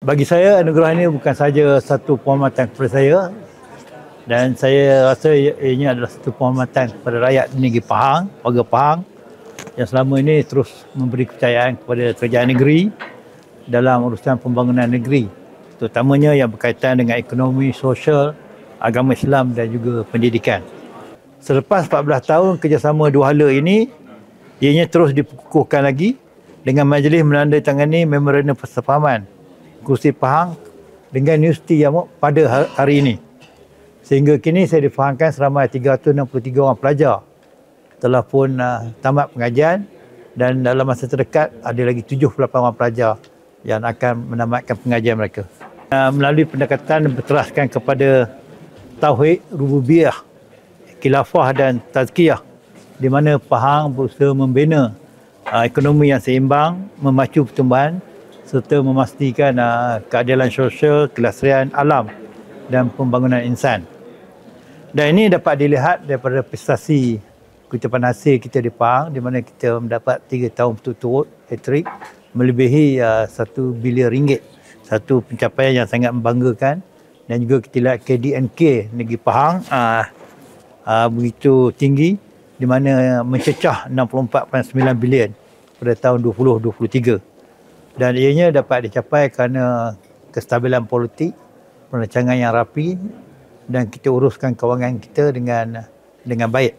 Bagi saya, anugerah ini bukan saja satu penghormatan kepada saya, dan saya rasa ianya adalah satu penghormatan kepada rakyat negeri Pahang, warga Pahang yang selama ini terus memberi kepercayaan kepada kerajaan negeri dalam urusan pembangunan negeri, terutamanya yang berkaitan dengan ekonomi, sosial, agama Islam dan juga pendidikan. Selepas 14 tahun kerjasama dua hala ini, ianya terus dikukuhkan lagi dengan majlis menandatangani memorandum persefahaman Kursi Pahang dengan Universiti Yamuk pada hari ini. Sehingga kini saya difahamkan seramai 363 orang pelajar telah pun tamat pengajian, dan dalam masa terdekat ada lagi 78 orang pelajar yang akan menamatkan pengajian mereka. Melalui pendekatan berteraskan kepada Tauhid Rububiyah, Khilafah dan Tazkiyah, di mana Pahang berusaha membina ekonomi yang seimbang, memacu pertumbuhan serta memastikan keadilan sosial, kelestarian alam dan pembangunan insan. Dan ini dapat dilihat daripada prestasi kutipan hasil kita di Pahang, di mana kita mendapat 3 tahun berturut-turut hat-trick melebihi 1 bilion ringgit. Satu pencapaian yang sangat membanggakan. Dan juga kita lihat KDNK negeri Pahang begitu tinggi, di mana mencecah 64.9 bilion pada tahun 2023. Dan ianya dapat dicapai kerana kestabilan politik, perancangan yang rapi, dan kita uruskan kewangan kita dengan baik.